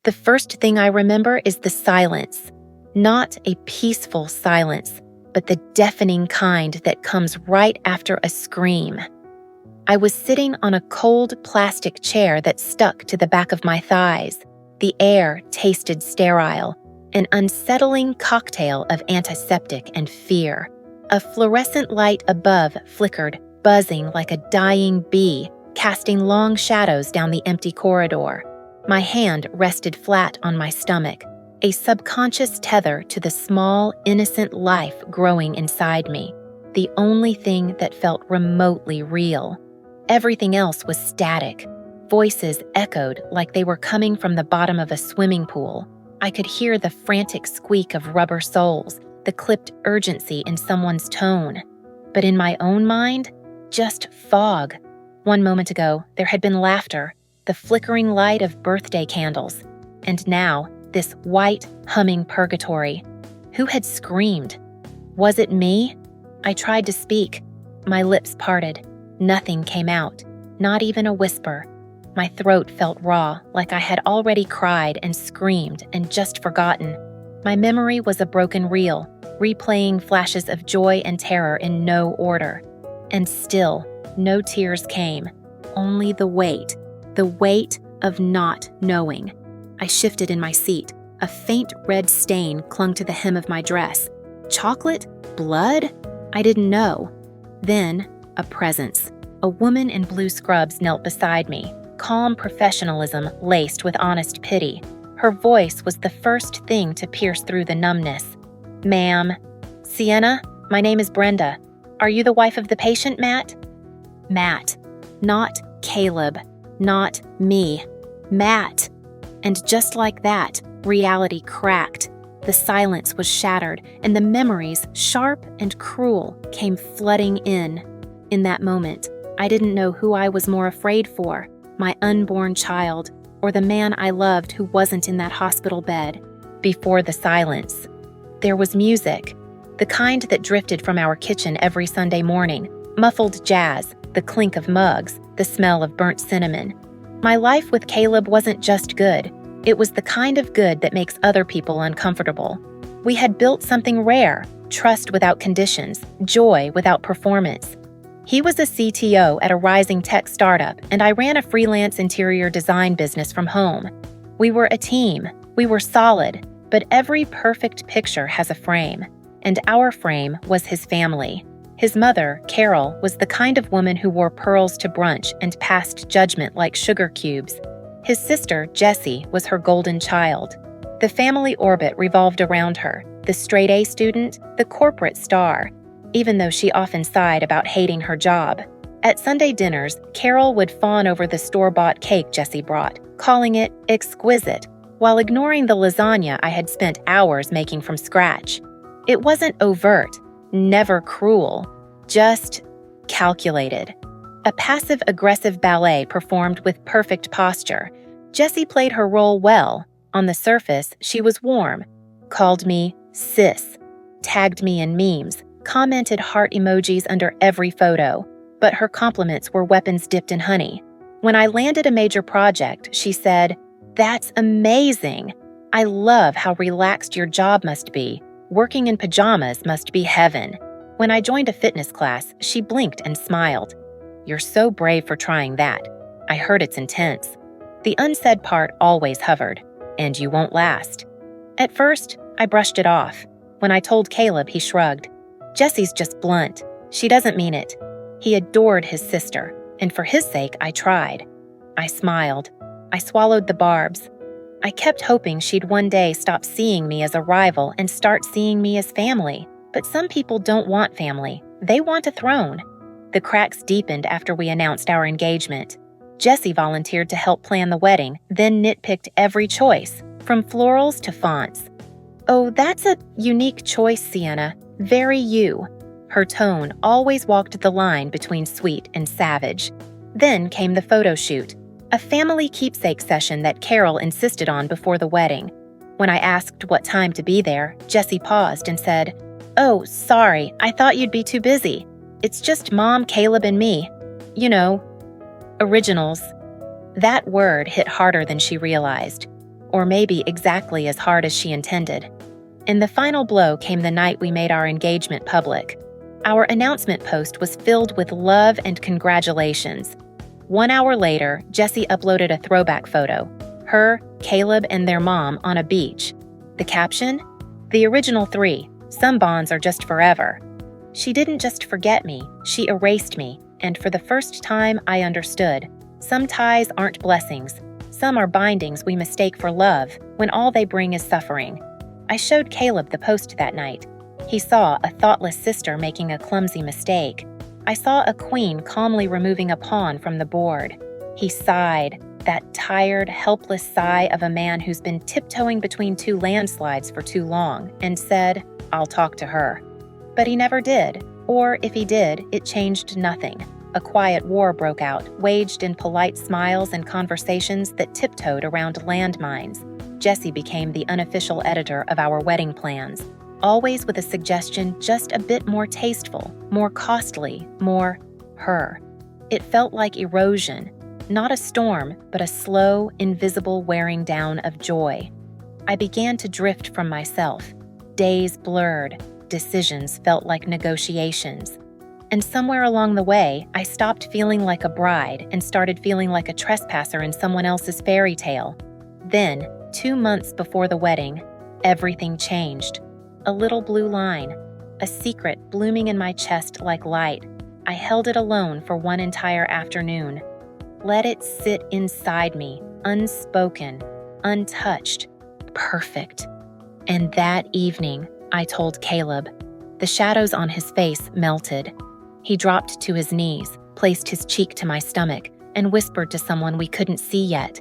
The first thing I remember is the silence. Not a peaceful silence, but the deafening kind that comes right after a scream. I was sitting on a cold plastic chair that stuck to the back of my thighs. The air tasted sterile, an unsettling cocktail of antiseptic and fear. A fluorescent light above flickered, buzzing like a dying bee, casting long shadows down the empty corridor. My hand rested flat on my stomach, a subconscious tether to the small, innocent life growing inside me, the only thing that felt remotely real. Everything else was static. Voices echoed like they were coming from the bottom of a swimming pool. I could hear the frantic squeak of rubber soles, the clipped urgency in someone's tone. But in my own mind, just fog. 1 moment ago, there had been laughter, the flickering light of birthday candles, and now, this white, humming purgatory. Who had screamed? Was it me? I tried to speak. My lips parted. Nothing came out, not even a whisper. My throat felt raw, like I had already cried and screamed and just forgotten. My memory was a broken reel, replaying flashes of joy and terror in no order. And still, no tears came, only the weight of not knowing. I shifted in my seat. A faint red stain clung to the hem of my dress. Chocolate? Blood? I didn't know. Then, a presence. A woman in blue scrubs knelt beside me, calm professionalism laced with honest pity. Her voice was the first thing to pierce through the numbness. "Ma'am." "Sienna, my name is Brenda. Are you the wife of the patient, Matt?" Matt. Not Caleb. Not me. Matt. And just like that, reality cracked. The silence was shattered, and the memories, sharp and cruel, came flooding in. In that moment, I didn't know who I was more afraid for, my unborn child, or the man I loved who wasn't in that hospital bed. Before the silence, there was music, the kind that drifted from our kitchen every Sunday morning, muffled jazz, the clink of mugs, the smell of burnt cinnamon. My life with Caleb wasn't just good. It was the kind of good that makes other people uncomfortable. We had built something rare, trust without conditions, joy without performance. He was a CTO at a rising tech startup, and I ran a freelance interior design business from home. We were a team. We were solid, but every perfect picture has a frame, and our frame was his family. His mother, Carol, was the kind of woman who wore pearls to brunch and passed judgment like sugar cubes. His sister, Jessie, was her golden child. The family orbit revolved around her, the straight-A student, the corporate star, even though she often sighed about hating her job. At Sunday dinners, Carol would fawn over the store-bought cake Jessie brought, calling it exquisite, while ignoring the lasagna I had spent hours making from scratch. It wasn't overt, never cruel, just calculated. A passive-aggressive ballet performed with perfect posture. Jessie played her role well. On the surface, she was warm, called me sis, tagged me in memes, commented heart emojis under every photo, but her compliments were weapons dipped in honey. When I landed a major project, she said, "That's amazing. I love how relaxed your job must be. Working in pajamas must be heaven." When I joined a fitness class, she blinked and smiled. "You're so brave for trying that. I heard it's intense." The unsaid part always hovered, "And you won't last." At first, I brushed it off. When I told Caleb, he shrugged. "Jessie's just blunt. She doesn't mean it." He adored his sister, and for his sake, I tried. I smiled. I swallowed the barbs. I kept hoping she'd one day stop seeing me as a rival and start seeing me as family. But some people don't want family. They want a throne. The cracks deepened after we announced our engagement. Jessie volunteered to help plan the wedding, then nitpicked every choice, from florals to fonts. "Oh, that's a unique choice, Sienna. Very you." Her tone always walked the line between sweet and savage. Then came the photo shoot, a family keepsake session that Carol insisted on before the wedding. When I asked what time to be there, Jessie paused and said, "Oh, sorry, I thought you'd be too busy. It's just Mom, Caleb, and me. You know, originals." That word hit harder than she realized. or maybe exactly as hard as she intended. And the final blow came the night we made our engagement public. Our announcement post was filled with love and congratulations. 1 hour later, Jessie uploaded a throwback photo. Her, Caleb, and their mom on a beach. The caption? The original 3. Some bonds are just forever. She didn't just forget me, she erased me, and for the first time I understood. Some ties aren't blessings. Some are bindings we mistake for love when all they bring is suffering. I showed Caleb the post that night. He saw a thoughtless sister making a clumsy mistake. I saw a queen calmly removing a pawn from the board. He sighed, that tired, helpless sigh of a man who's been tiptoeing between 2 landslides for too long, and said, "I'll talk to her." But he never did, or if he did, it changed nothing. A quiet war broke out, waged in polite smiles and conversations that tiptoed around landmines. Jessie became the unofficial editor of our wedding plans, always with a suggestion just a bit more tasteful, more costly, more her. It felt like erosion, not a storm, but a slow, invisible wearing down of joy. I began to drift from myself. Days blurred, decisions felt like negotiations. And somewhere along the way, I stopped feeling like a bride and started feeling like a trespasser in someone else's fairy tale. Then, 2 months before the wedding, everything changed. A little blue line, a secret blooming in my chest like light. I held it alone for 1 entire afternoon. Let it sit inside me, unspoken, untouched, perfect. And that evening, I told Caleb. The shadows on his face melted. He dropped to his knees, placed his cheek to my stomach, and whispered to someone we couldn't see yet.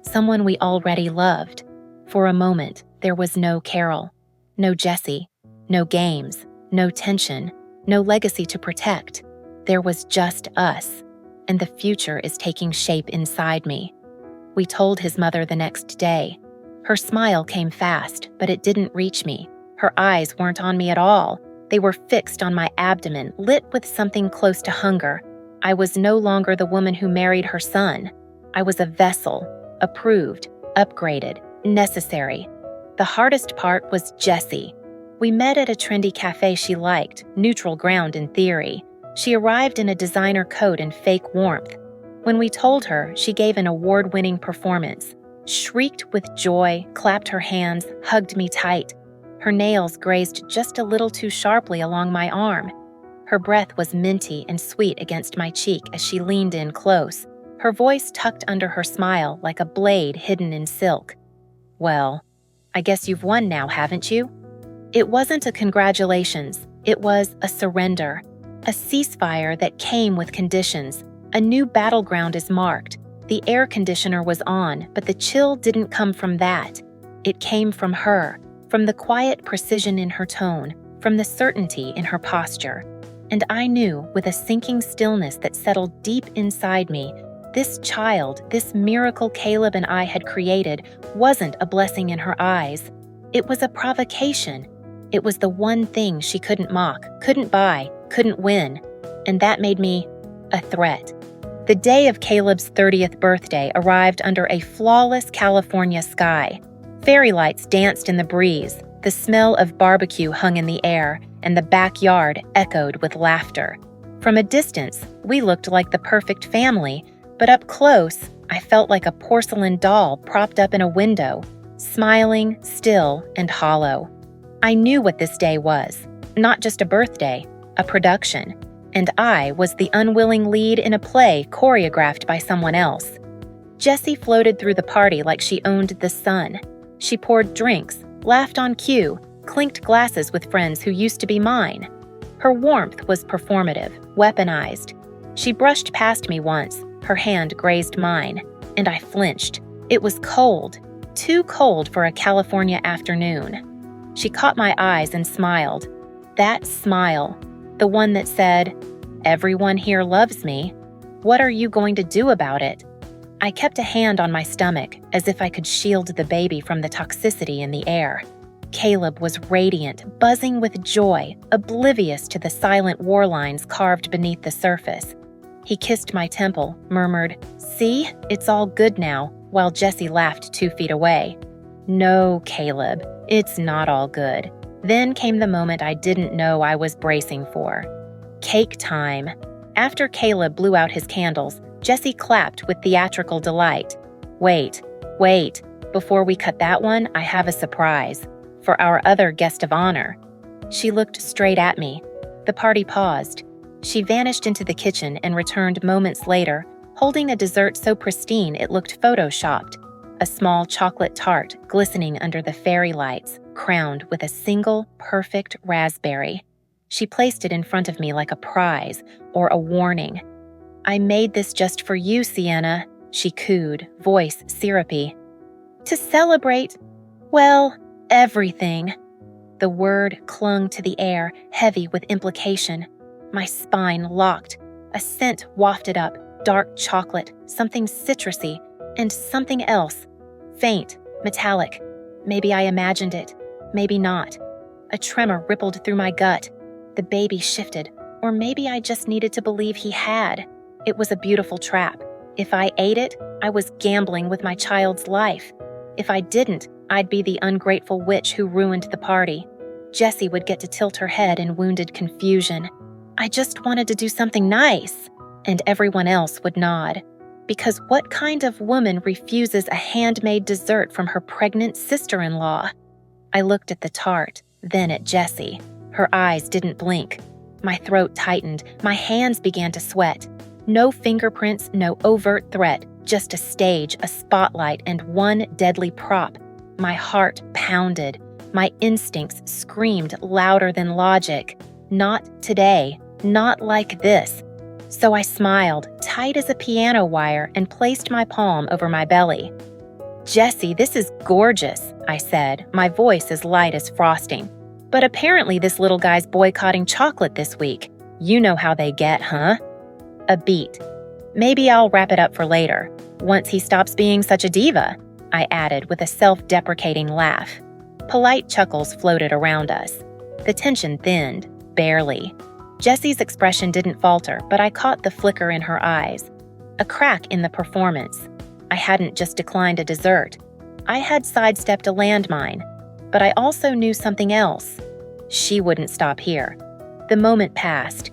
Someone we already loved. For a moment, there was no Carol, no Jessie, no games, no tension, no legacy to protect. There was just us, and the future is taking shape inside me. We told his mother the next day. Her smile came fast, but it didn't reach me. Her eyes weren't on me at all. They were fixed on my abdomen, lit with something close to hunger. I was no longer the woman who married her son. I was a vessel, approved, upgraded, necessary. The hardest part was Jessie. We met at a trendy cafe she liked, neutral ground in theory. She arrived in a designer coat and fake warmth. When we told her, she gave an award-winning performance, shrieked with joy, clapped her hands, hugged me tight. Her nails grazed just a little too sharply along my arm. Her breath was minty and sweet against my cheek as she leaned in close, her voice tucked under her smile like a blade hidden in silk. "Well, I guess you've won now, haven't you?" It wasn't a congratulations, it was a surrender. A ceasefire that came with conditions. A new battleground is marked. The air conditioner was on, but the chill didn't come from that. It came from her, from the quiet precision in her tone, from the certainty in her posture. And I knew, with a sinking stillness that settled deep inside me, this child, this miracle Caleb and I had created, wasn't a blessing in her eyes. It was a provocation. It was the one thing she couldn't mock, couldn't buy, couldn't win. And that made me a threat. The day of Caleb's 30th birthday arrived under a flawless California sky. Fairy lights danced in the breeze, the smell of barbecue hung in the air, and the backyard echoed with laughter. From a distance, we looked like the perfect family, but up close, I felt like a porcelain doll propped up in a window, smiling, still, and hollow. I knew what this day was, not just a birthday, a production, and I was the unwilling lead in a play choreographed by someone else. Jessie floated through the party like she owned the sun. She poured drinks, laughed on cue, clinked glasses with friends who used to be mine. Her warmth was performative, weaponized. She brushed past me once, her hand grazed mine, and I flinched. It was cold, too cold for a California afternoon. She caught my eyes and smiled. That smile, the one that said, "Everyone here loves me. What are you going to do about it?" I kept a hand on my stomach, as if I could shield the baby from the toxicity in the air. Caleb was radiant, buzzing with joy, oblivious to the silent war lines carved beneath the surface. He kissed my temple, murmured, "See, it's all good now," while Jessie laughed 2 feet away. No, Caleb, it's not all good. Then came the moment I didn't know I was bracing for. Cake time. After Caleb blew out his candles, Jessie clapped with theatrical delight. Wait. Before we cut that one, I have a surprise. For our other guest of honor. She looked straight at me. The party paused. She vanished into the kitchen and returned moments later, holding a dessert so pristine it looked photoshopped. A small chocolate tart glistening under the fairy lights, crowned with a single perfect raspberry. She placed it in front of me like a prize or a warning. "I made this just for you, Sienna," she cooed, voice syrupy. "To celebrate, well, everything." The word clung to the air, heavy with implication. My spine locked. A scent wafted up, dark chocolate, something citrusy, and something else. Faint, metallic. Maybe I imagined it, maybe not. A tremor rippled through my gut. The baby shifted, or maybe I just needed to believe he had. It was a beautiful trap. If I ate it, I was gambling with my child's life. If I didn't, I'd be the ungrateful witch who ruined the party. Jessie would get to tilt her head in wounded confusion. I just wanted to do something nice, and everyone else would nod. Because what kind of woman refuses a handmade dessert from her pregnant sister-in-law? I looked at the tart, then at Jessie. Her eyes didn't blink. My throat tightened, my hands began to sweat. No fingerprints, no overt threat, just a stage, a spotlight, and one deadly prop. My heart pounded. My instincts screamed louder than logic. Not today, not like this. So I smiled, tight as a piano wire, and placed my palm over my belly. "Jessie, this is gorgeous," I said, my voice as light as frosting. "But apparently this little guy's boycotting chocolate this week. You know how they get, huh?" A beat. "Maybe I'll wrap it up for later, once he stops being such a diva," I added with a self-deprecating laugh. Polite chuckles floated around us. The tension thinned, barely. Jessie's expression didn't falter, but I caught the flicker in her eyes. A crack in the performance. I hadn't just declined a dessert. I had sidestepped a landmine. But I also knew something else. She wouldn't stop here. The moment passed.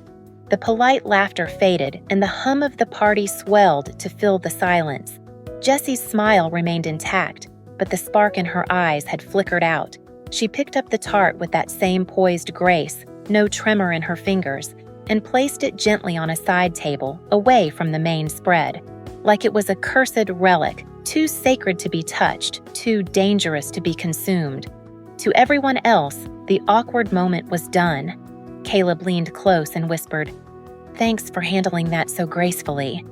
The polite laughter faded, and the hum of the party swelled to fill the silence. Jessie's smile remained intact, but the spark in her eyes had flickered out. She picked up the tart with that same poised grace, no tremor in her fingers, and placed it gently on a side table, away from the main spread, like it was a cursed relic, too sacred to be touched, too dangerous to be consumed. To everyone else, the awkward moment was done. Caleb leaned close and whispered, "Thanks for handling that so gracefully."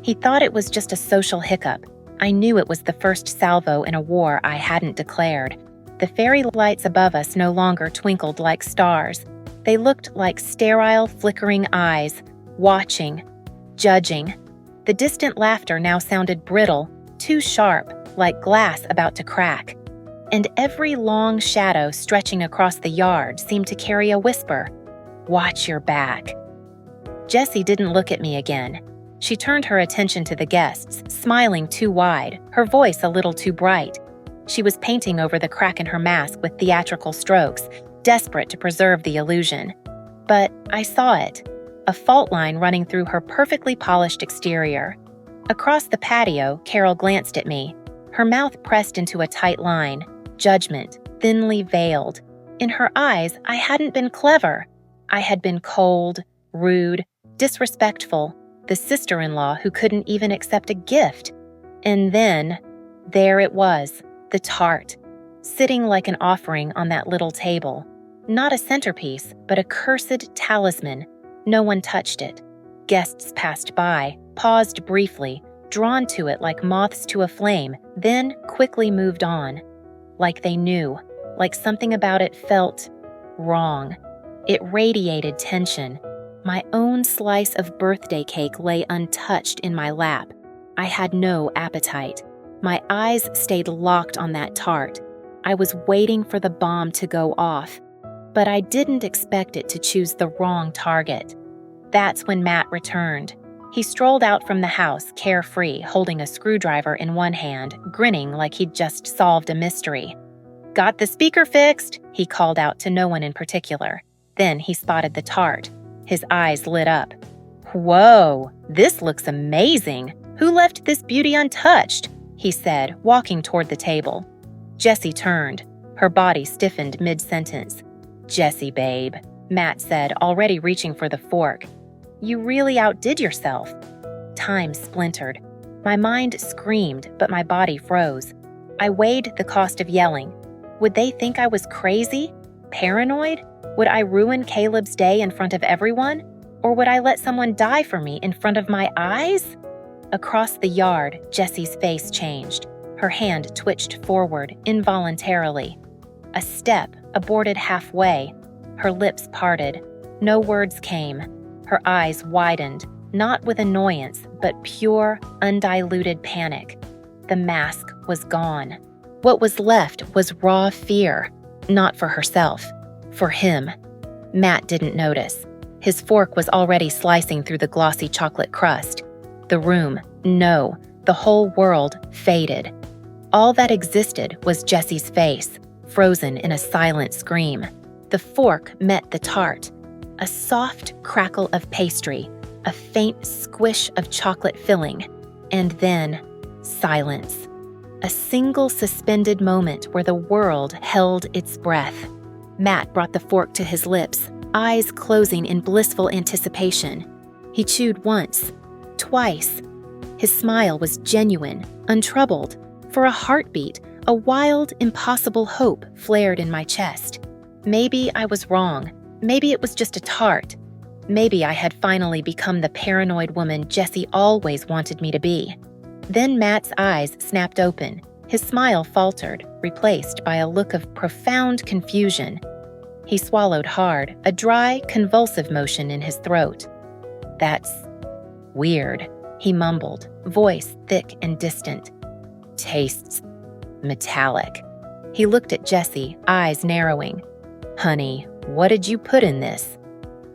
He thought it was just a social hiccup. I knew it was the first salvo in a war I hadn't declared. The fairy lights above us no longer twinkled like stars. They looked like sterile, flickering eyes, watching, judging. The distant laughter now sounded brittle, too sharp, like glass about to crack. And every long shadow stretching across the yard seemed to carry a whisper, "Watch your back." Jessie didn't look at me again. She turned her attention to the guests, smiling too wide, her voice a little too bright. She was painting over the crack in her mask with theatrical strokes, desperate to preserve the illusion. But I saw it, a fault line running through her perfectly polished exterior. Across the patio, Carol glanced at me, her mouth pressed into a tight line, judgment, thinly veiled. In her eyes, I hadn't been clever. I had been cold, rude, disrespectful, the sister-in-law who couldn't even accept a gift. And then, there it was, the tart, sitting like an offering on that little table. Not a centerpiece, but a cursed talisman. No one touched it. Guests passed by, paused briefly, drawn to it like moths to a flame, then quickly moved on. Like they knew, like something about it felt wrong. It radiated tension. My own slice of birthday cake lay untouched in my lap. I had no appetite. My eyes stayed locked on that tart. I was waiting for the bomb to go off, but I didn't expect it to choose the wrong target. That's when Matt returned. He strolled out from the house, carefree, holding a screwdriver in one hand, grinning like he'd just solved a mystery. "Got the speaker fixed," he called out to no one in particular. Then he spotted the tart. His eyes lit up. "Whoa, this looks amazing. Who left this beauty untouched?" he said, walking toward the table. Jessie turned. Her body stiffened mid-sentence. "Jessie, babe," Matt said, already reaching for the fork. "You really outdid yourself." Time splintered. My mind screamed, but my body froze. I weighed the cost of yelling. Would they think I was crazy? Paranoid? Would I ruin Caleb's day in front of everyone? Or would I let someone die for me in front of my eyes? Across the yard, Jessie's face changed. Her hand twitched forward involuntarily. A step aborted halfway. Her lips parted. No words came. Her eyes widened, not with annoyance, but pure, undiluted panic. The mask was gone. What was left was raw fear, not for herself, for him. Matt didn't notice. His fork was already slicing through the glossy chocolate crust. The room, no, the whole world faded. All that existed was Jessie's face, frozen in a silent scream. The fork met the tart. A soft crackle of pastry, a faint squish of chocolate filling, and then silence. A single suspended moment where the world held its breath. Matt brought the fork to his lips, eyes closing in blissful anticipation. He chewed once, twice. His smile was genuine, untroubled. For a heartbeat, a wild, impossible hope flared in my chest. Maybe I was wrong. Maybe it was just a tart. Maybe I had finally become the paranoid woman Jessie always wanted me to be. Then Matt's eyes snapped open. His smile faltered, replaced by a look of profound confusion. He swallowed hard, a dry, convulsive motion in his throat. "That's weird," he mumbled, voice thick and distant. "Tastes metallic." He looked at Jessie, eyes narrowing. "Honey, what did you put in this?"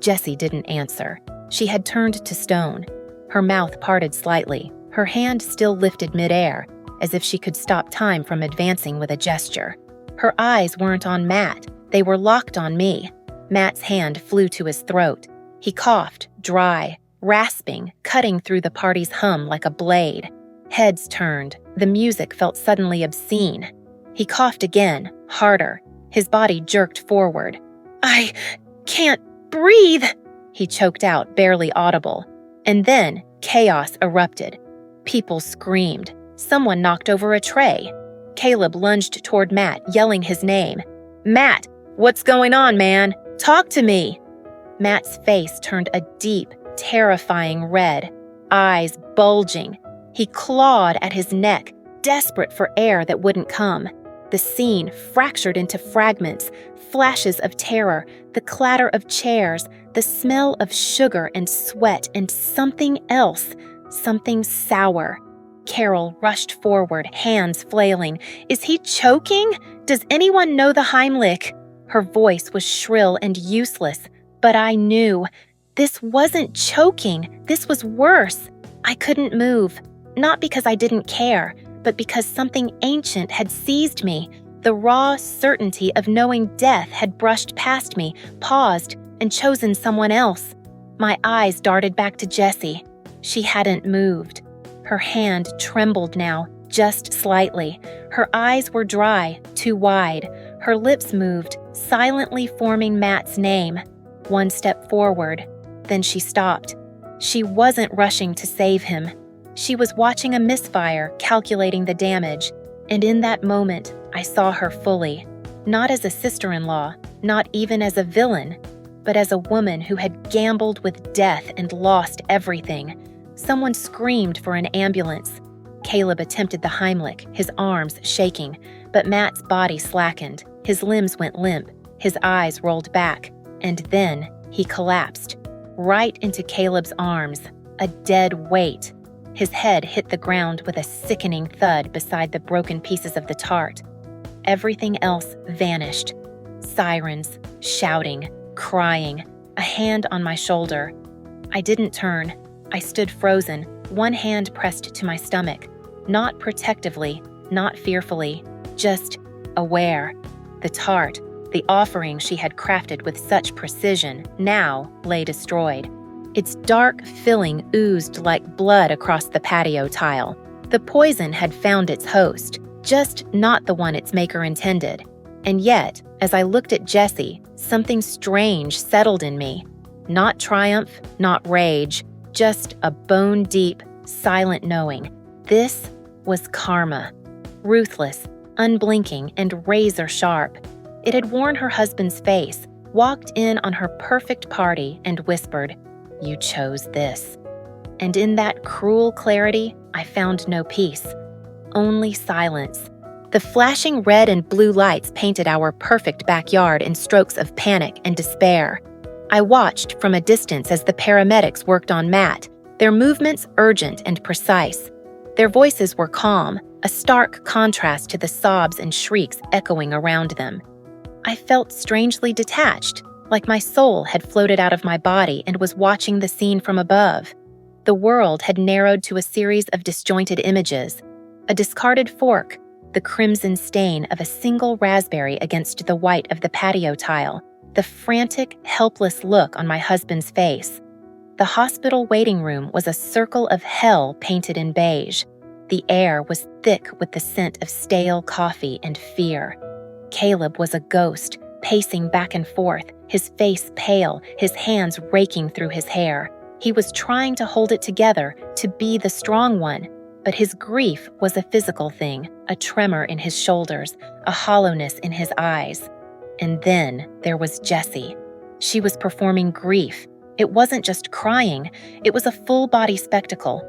Jessie didn't answer. She had turned to stone. Her mouth parted slightly, her hand still lifted midair, as if she could stop time from advancing with a gesture. Her eyes weren't on Matt. They were locked on me. Matt's hand flew to his throat. He coughed, dry, rasping, cutting through the party's hum like a blade. Heads turned. The music felt suddenly obscene. He coughed again, harder. His body jerked forward. "I can't breathe," he choked out, barely audible. And then chaos erupted. People screamed. Someone knocked over a tray. Caleb lunged toward Matt, yelling his name. "Matt, what's going on, man? Talk to me!" Matt's face turned a deep, terrifying red, eyes bulging. He clawed at his neck, desperate for air that wouldn't come. The scene fractured into fragments, flashes of terror, the clatter of chairs, the smell of sugar and sweat, and something else, something sour. Carol rushed forward, hands flailing. "Is he choking? Does anyone know the Heimlich?" Her voice was shrill and useless, but I knew. This wasn't choking. This was worse. I couldn't move. Not because I didn't care, but because something ancient had seized me. The raw certainty of knowing death had brushed past me, paused, and chosen someone else. My eyes darted back to Jessie. She hadn't moved. Her hand trembled now, just slightly. Her eyes were dry, too wide. Her lips moved, silently forming Matt's name. One step forward, then she stopped. She wasn't rushing to save him. She was watching a misfire, calculating the damage. And in that moment, I saw her fully. Not as a sister-in-law, not even as a villain, but as a woman who had gambled with death and lost everything. Someone screamed for an ambulance. Caleb attempted the Heimlich, his arms shaking, but Matt's body slackened. His limbs went limp, his eyes rolled back, and then he collapsed, right into Caleb's arms, a dead weight. His head hit the ground with a sickening thud beside the broken pieces of the tart. Everything else vanished. Sirens, shouting, crying, a hand on my shoulder. I didn't turn. I stood frozen, one hand pressed to my stomach, not protectively, not fearfully, just aware. The tart, the offering she had crafted with such precision, now lay destroyed. Its dark filling oozed like blood across the patio tile. The poison had found its host, just not the one its maker intended. And yet, as I looked at Jessie, something strange settled in me. Not triumph, not rage, just a bone-deep, silent knowing. This was karma. Ruthless, unblinking, and razor-sharp. It had worn her husband's face, walked in on her perfect party, and whispered, "You chose this." And in that cruel clarity, I found no peace, only silence. The flashing red and blue lights painted our perfect backyard in strokes of panic and despair. I watched from a distance as the paramedics worked on Matt, their movements urgent and precise. Their voices were calm, a stark contrast to the sobs and shrieks echoing around them. I felt strangely detached, like my soul had floated out of my body and was watching the scene from above. The world had narrowed to a series of disjointed images: a discarded fork, the crimson stain of a single raspberry against the white of the patio tile, the frantic, helpless look on my husband's face. The hospital waiting room was a circle of hell painted in beige. The air was thick with the scent of stale coffee and fear. Caleb was a ghost, pacing back and forth, his face pale, his hands raking through his hair. He was trying to hold it together, to be the strong one, but his grief was a physical thing, a tremor in his shoulders, a hollowness in his eyes. And then there was Jessie. She was performing grief. It wasn't just crying, it was a full-body spectacle.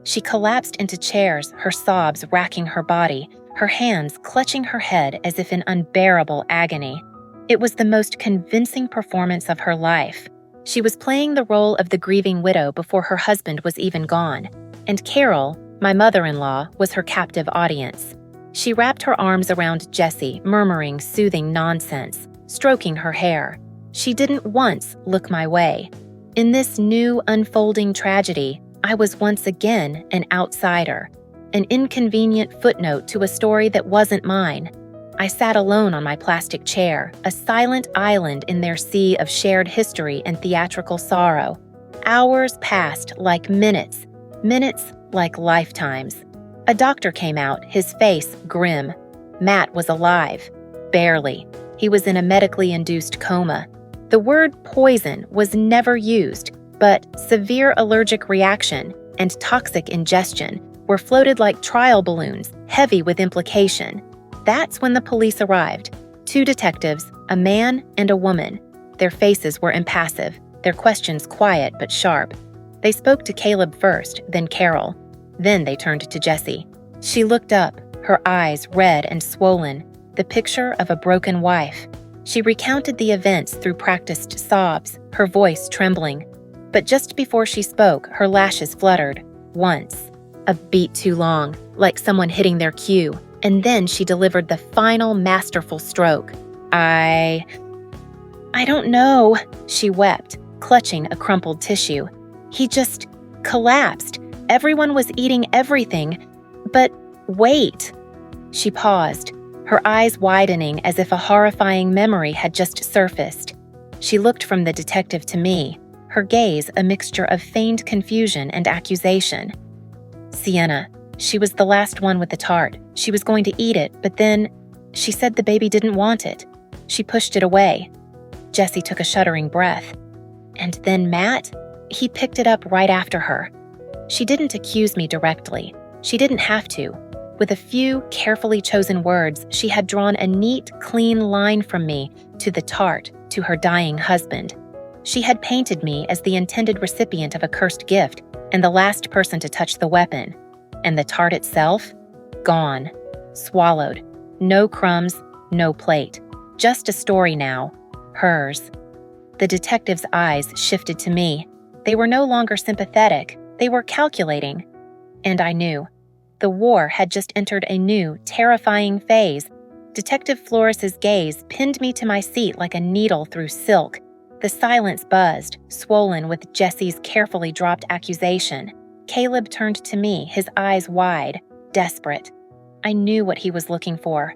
She collapsed into chairs, her sobs racking her body, her hands clutching her head as if in unbearable agony. It was the most convincing performance of her life. She was playing the role of the grieving widow before her husband was even gone. And Carol, my mother-in-law, was her captive audience. She wrapped her arms around Jessie, murmuring soothing nonsense, stroking her hair. She didn't once look my way. In this new unfolding tragedy, I was once again an outsider, an inconvenient footnote to a story that wasn't mine. I sat alone on my plastic chair, a silent island in their sea of shared history and theatrical sorrow. Hours passed like minutes, minutes like lifetimes. A doctor came out, his face grim. Matt was alive. Barely. He was in a medically induced coma. The word poison was never used, but severe allergic reaction and toxic ingestion were floated like trial balloons, heavy with implication. That's when the police arrived. 2 detectives, a man and a woman. Their faces were impassive, their questions quiet but sharp. They spoke to Caleb first, then Carol. Then they turned to Jessie. She looked up, her eyes red and swollen, the picture of a broken wife. She recounted the events through practiced sobs, her voice trembling. But just before she spoke, her lashes fluttered. Once. A beat too long, like someone hitting their cue. And then she delivered the final masterful stroke. I don't know, she wept, clutching a crumpled tissue. He just collapsed. Everyone was eating everything. But wait. She paused, her eyes widening as if a horrifying memory had just surfaced. She looked from the detective to me, her gaze a mixture of feigned confusion and accusation. Sienna. She was the last one with the tart. She was going to eat it, but then she said the baby didn't want it. She pushed it away. Jessie took a shuddering breath. And then Matt? He picked it up right after her. She didn't accuse me directly. She didn't have to. With a few carefully chosen words, she had drawn a neat, clean line from me to the tart, to her dying husband. She had painted me as the intended recipient of a cursed gift and the last person to touch the weapon. And the tart itself? Gone. Swallowed. No crumbs, no plate. Just a story now. Hers. The detective's eyes shifted to me. They were no longer sympathetic. They were calculating. And I knew. The war had just entered a new, terrifying phase. Detective Flores's gaze pinned me to my seat like a needle through silk. The silence buzzed, swollen with Jesse's carefully dropped accusation. Caleb turned to me, his eyes wide, desperate. I knew what he was looking for.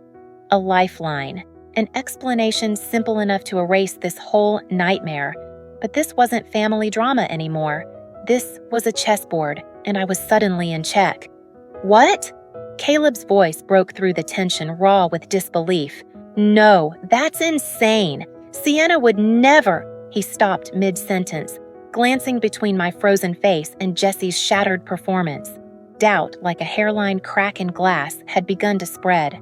A lifeline. An explanation simple enough to erase this whole nightmare. But this wasn't family drama anymore. This was a chessboard, and I was suddenly in check. What? Caleb's voice broke through the tension, raw with disbelief. No, that's insane. Sienna would never. He stopped mid-sentence, glancing between my frozen face and Jesse's shattered performance. Doubt, like a hairline crack in glass, had begun to spread.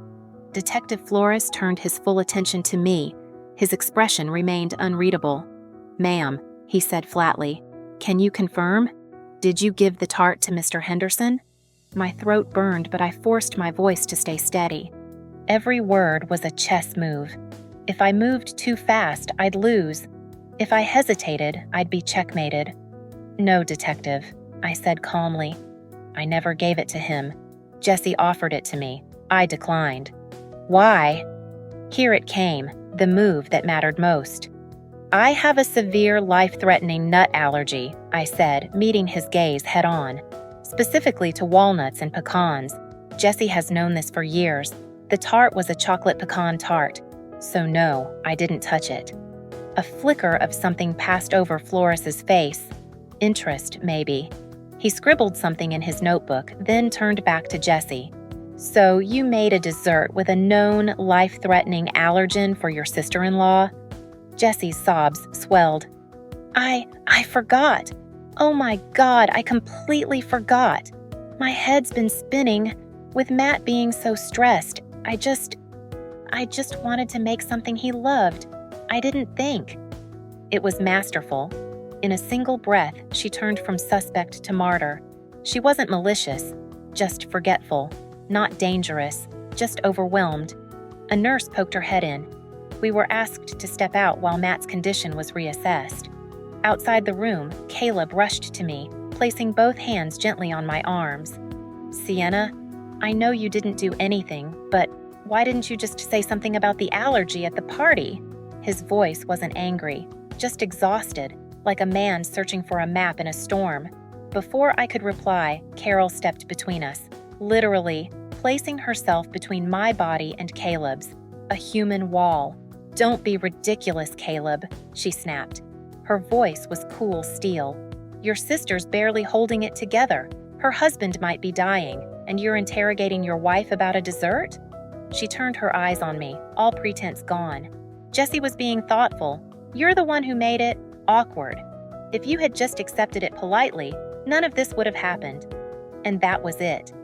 Detective Flores turned his full attention to me. His expression remained unreadable. "Ma'am," he said flatly, "can you confirm? Did you give the tart to Mr. Henderson?" My throat burned, but I forced my voice to stay steady. Every word was a chess move. If I moved too fast, I'd lose. If I hesitated, I'd be checkmated. "No, Detective," I said calmly. "I never gave it to him. Jesse offered it to me. I declined." "Why?" Here it came, the move that mattered most. "I have a severe, life-threatening nut allergy," I said, meeting his gaze head-on. "Specifically to walnuts and pecans. Jesse has known this for years. The tart was a chocolate pecan tart. So no, I didn't touch it." A flicker of something passed over Flores's face. Interest, maybe. He scribbled something in his notebook, then turned back to Jesse. "So you made a dessert with a known life-threatening allergen for your sister-in-law?" Jesse's sobs swelled. I forgot. Oh my God, I completely forgot. My head's been spinning. With Matt being so stressed, I just wanted to make something he loved. I didn't think." It was masterful. In a single breath, she turned from suspect to martyr. She wasn't malicious, just forgetful. Not dangerous, just overwhelmed. A nurse poked her head in. We were asked to step out while Matt's condition was reassessed. Outside the room, Caleb rushed to me, placing both hands gently on my arms. "Sienna, I know you didn't do anything, but why didn't you just say something about the allergy at the party?" His voice wasn't angry, just exhausted, like a man searching for a map in a storm. Before I could reply, Carol stepped between us, literally placing herself between my body and Caleb's. A human wall. "Don't be ridiculous, Caleb," she snapped. Her voice was cool steel. "Your sister's barely holding it together. Her husband might be dying, and you're interrogating your wife about a dessert?" She turned her eyes on me, all pretense gone. "Jesse was being thoughtful. You're the one who made it awkward. If you had just accepted it politely, none of this would have happened." And that was it.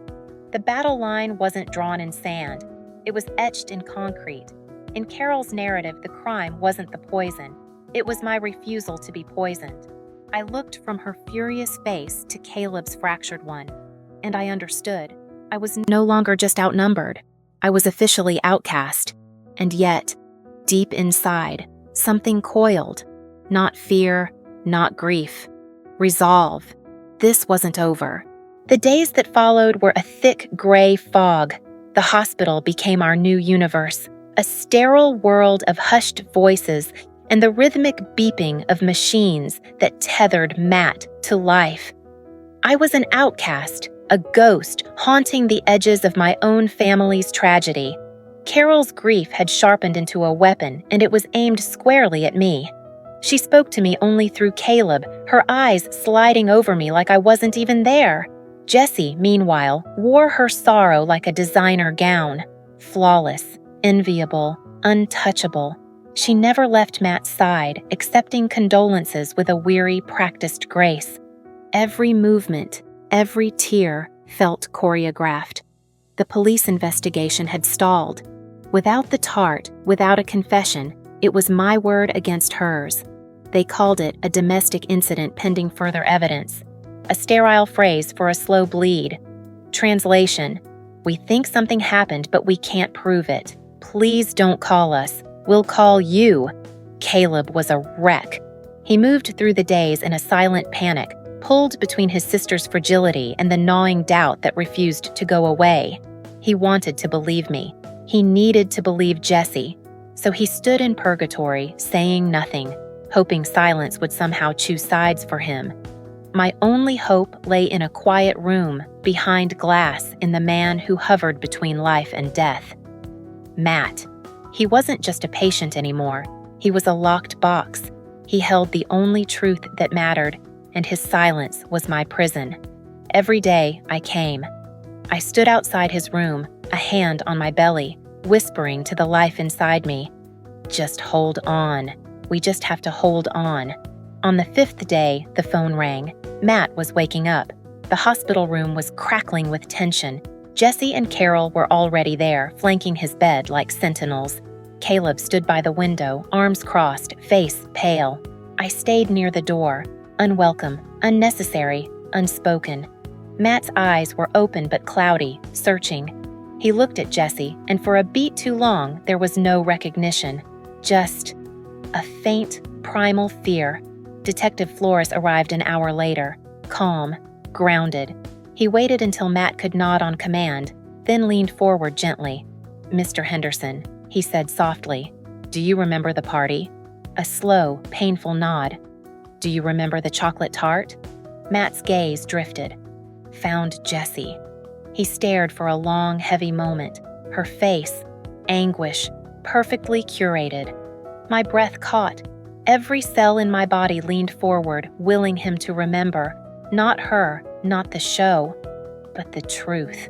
The battle line wasn't drawn in sand. It was etched in concrete. In Carol's narrative, the crime wasn't the poison. It was my refusal to be poisoned. I looked from her furious face to Caleb's fractured one, and I understood. I was no longer just outnumbered. I was officially outcast. And yet, deep inside, something coiled. Not fear, not grief. Resolve. This wasn't over. The days that followed were a thick gray fog. The hospital became our new universe, a sterile world of hushed voices and the rhythmic beeping of machines that tethered Matt to life. I was an outcast, a ghost haunting the edges of my own family's tragedy. Carol's grief had sharpened into a weapon, and it was aimed squarely at me. She spoke to me only through Caleb, her eyes sliding over me like I wasn't even there. Jessie, meanwhile, wore her sorrow like a designer gown. Flawless, enviable, untouchable. She never left Matt's side, accepting condolences with a weary, practiced grace. Every movement, every tear felt choreographed. The police investigation had stalled. Without the tart, without a confession, it was my word against hers. They called it a domestic incident pending further evidence. A sterile phrase for a slow bleed. Translation: "We think something happened, but we can't prove it. Please don't call us. We'll call you." Caleb was a wreck. He moved through the days in a silent panic, pulled between his sister's fragility and the gnawing doubt that refused to go away. He wanted to believe me. He needed to believe Jessie. So he stood in purgatory, saying nothing, hoping silence would somehow choose sides for him. My only hope lay in a quiet room behind glass in the man who hovered between life and death. Matt. He wasn't just a patient anymore. He was a locked box. He held the only truth that mattered, and his silence was my prison. Every day I came. I stood outside his room, a hand on my belly, whispering to the life inside me, "Just hold on. We just have to hold on." On the 5th day, the phone rang. Matt was waking up. The hospital room was crackling with tension. Jesse and Carol were already there, flanking his bed like sentinels. Caleb stood by the window, arms crossed, face pale. I stayed near the door, unwelcome, unnecessary, unspoken. Matt's eyes were open but cloudy, searching. He looked at Jesse, and for a beat too long, there was no recognition. Just a faint, primal fear. Detective Flores arrived an hour later, calm, grounded. He waited until Matt could nod on command, then leaned forward gently. "Mr. Henderson," he said softly, "do you remember the party?" A slow, painful nod. "Do you remember the chocolate tart?" Matt's gaze drifted. "Found Jessie." He stared for a long, heavy moment. Her face, anguish, perfectly curated. My breath caught. Every cell in my body leaned forward, willing him to remember. Not her, not the show, but the truth.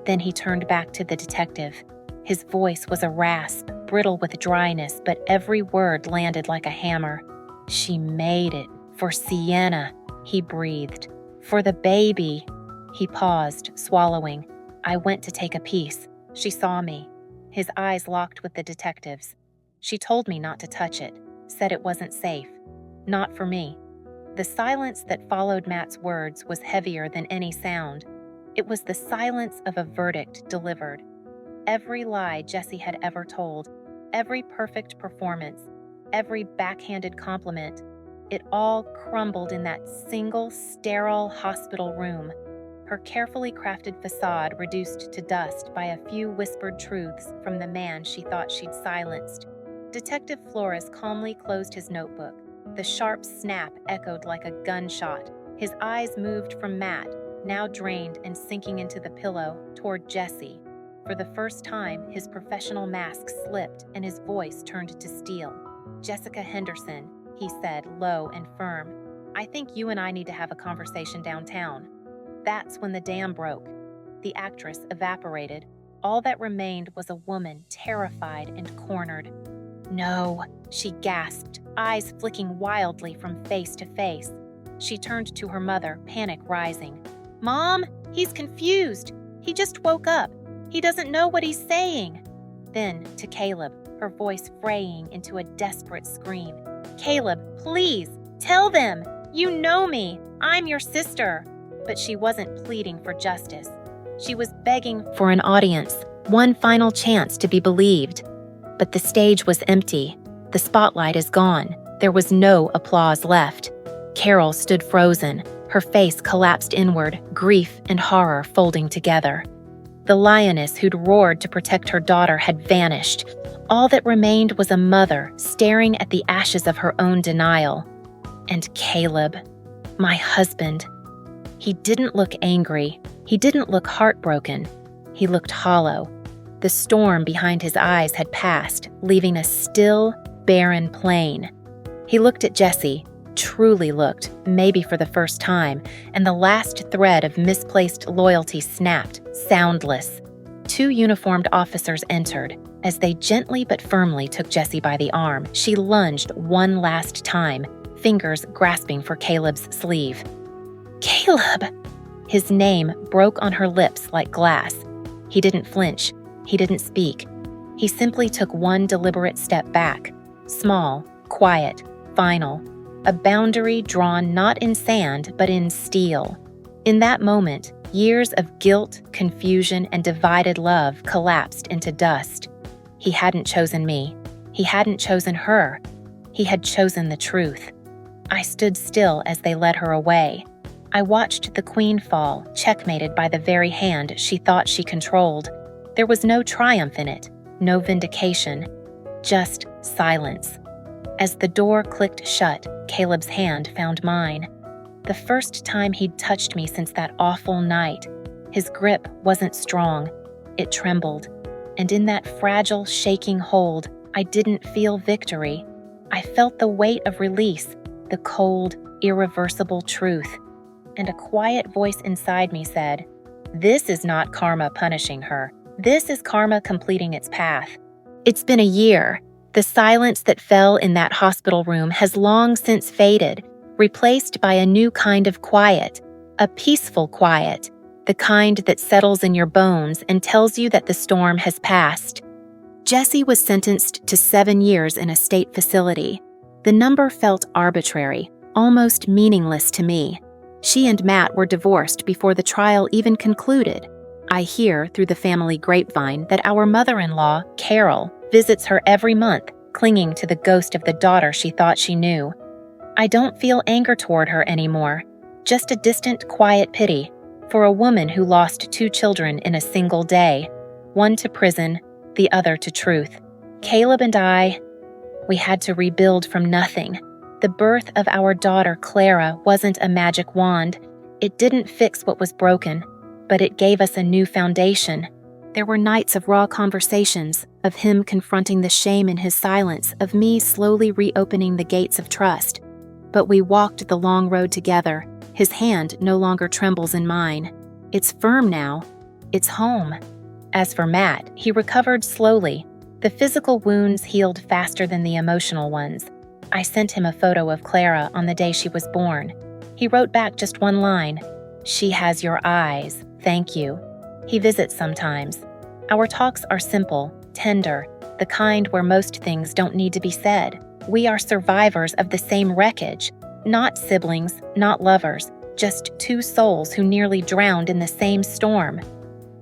Then he turned back to the detective. His voice was a rasp, brittle with dryness, but every word landed like a hammer. "She made it. For Sienna," he breathed. "For the baby." He paused, swallowing. I went to take a piece. She saw me. His eyes locked with the detective's. "She told me not to touch it, said it wasn't safe. Not for me." The silence that followed Matt's words was heavier than any sound. It was the silence of a verdict delivered. Every lie Jesse had ever told, every perfect performance, every backhanded compliment, it all crumbled in that single, sterile hospital room. Her carefully crafted facade reduced to dust by a few whispered truths from the man she thought she'd silenced. Detective Flores calmly closed his notebook. The sharp snap echoed like a gunshot. His eyes moved from Matt, now drained and sinking into the pillow, toward Jesse. For the first time, his professional mask slipped and his voice turned to steel. "Jessica Henderson," he said, low and firm, "I think you and I need to have a conversation downtown." That's when the dam broke. The actress evaporated. All that remained was a woman, terrified and cornered. "No," she gasped, eyes flicking wildly from face to face. She turned to her mother, panic rising. "Mom, he's confused. He just woke up. He doesn't know what he's saying." Then to Caleb, her voice fraying into a desperate scream. "Caleb, please, tell them. You know me. I'm your sister." But she wasn't pleading for justice. She was begging for an audience, one final chance to be believed. But the stage was empty. The spotlight is gone. There was no applause left. Carol stood frozen, her face collapsed inward, grief and horror folding together. The lioness who'd roared to protect her daughter had vanished. All that remained was a mother staring at the ashes of her own denial. And Caleb, my husband. He didn't look angry. He didn't look heartbroken. He looked hollow. The storm behind his eyes had passed, leaving a still, barren plain. He looked at Jesse, truly looked, maybe for the first time, and the last thread of misplaced loyalty snapped, soundless. 2 uniformed officers entered. As they gently but firmly took Jesse by the arm, she lunged one last time, fingers grasping for Caleb's sleeve. "Caleb!" His name broke on her lips like glass. He didn't flinch. He didn't speak. He simply took one deliberate step back. Small, quiet, final. A boundary drawn not in sand, but in steel. In that moment, years of guilt, confusion, and divided love collapsed into dust. He hadn't chosen me. He hadn't chosen her. He had chosen the truth. I stood still as they led her away. I watched the queen fall, checkmated by the very hand she thought she controlled. There was no triumph in it, no vindication, just silence. As the door clicked shut, Caleb's hand found mine. The first time he'd touched me since that awful night. His grip wasn't strong. It trembled. And in that fragile, shaking hold, I didn't feel victory. I felt the weight of release, the cold, irreversible truth. And a quiet voice inside me said, "This is not karma punishing her. This is karma completing its path." It's been a year. The silence that fell in that hospital room has long since faded, replaced by a new kind of quiet, a peaceful quiet, the kind that settles in your bones and tells you that the storm has passed. Jessie was sentenced to 7 years in a state facility. The number felt arbitrary, almost meaningless to me. She and Matt were divorced before the trial even concluded. I hear through the family grapevine that our mother-in-law, Carol, visits her every month, clinging to the ghost of the daughter she thought she knew. I don't feel anger toward her anymore, just a distant, quiet pity for a woman who lost 2 children in a single day, one to prison, the other to truth. Caleb and I, we had to rebuild from nothing. The birth of our daughter, Clara, wasn't a magic wand. It didn't fix what was broken, but it gave us a new foundation. There were nights of raw conversations, of him confronting the shame in his silence, of me slowly reopening the gates of trust. But we walked the long road together. His hand no longer trembles in mine. It's firm now. It's home. As for Matt, he recovered slowly. The physical wounds healed faster than the emotional ones. I sent him a photo of Clara on the day she was born. He wrote back just one line, "She has your eyes, thank you." He visits sometimes. Our talks are simple, tender, the kind where most things don't need to be said. We are survivors of the same wreckage, not siblings, not lovers, just 2 souls who nearly drowned in the same storm.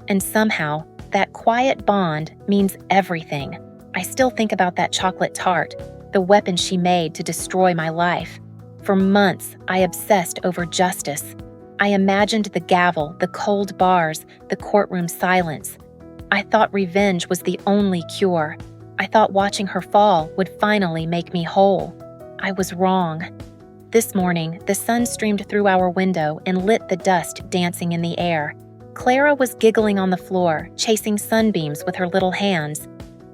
And somehow, that quiet bond means everything. I still think about that chocolate tart, the weapon she made to destroy my life. For months, I obsessed over justice. I imagined the gavel, the cold bars, the courtroom silence. I thought revenge was the only cure. I thought watching her fall would finally make me whole. I was wrong. This morning, the sun streamed through our window and lit the dust dancing in the air. Clara was giggling on the floor, chasing sunbeams with her little hands.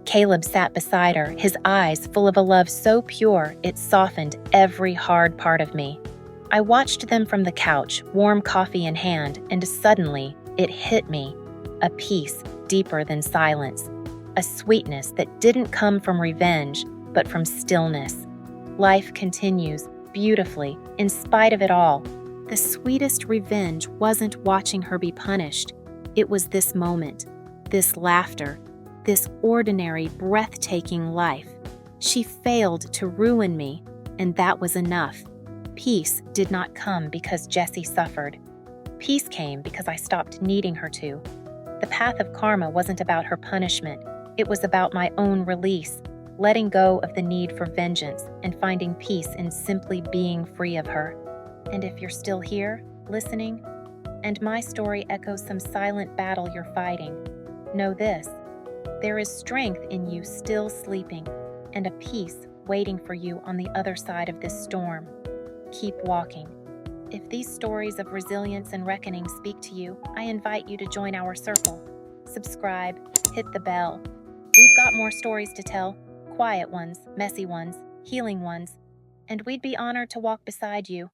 Caleb sat beside her, his eyes full of a love so pure it softened every hard part of me. I watched them from the couch, warm coffee in hand, and suddenly it hit me. A peace deeper than silence. A sweetness that didn't come from revenge, but from stillness. Life continues beautifully, in spite of it all. The sweetest revenge wasn't watching her be punished. It was this moment, this laughter, this ordinary, breathtaking life. She failed to ruin me, and that was enough. Peace did not come because Jessie suffered. Peace came because I stopped needing her to. The path of karma wasn't about her punishment. It was about my own release, letting go of the need for vengeance and finding peace in simply being free of her. And if you're still here, listening, and my story echoes some silent battle you're fighting, know this: there is strength in you still sleeping, and a peace waiting for you on the other side of this storm. Keep walking. If these stories of resilience and reckoning speak to you, I invite you to join our circle. Subscribe, hit the bell. We've got more stories to tell, quiet ones, messy ones, healing ones, and we'd be honored to walk beside you.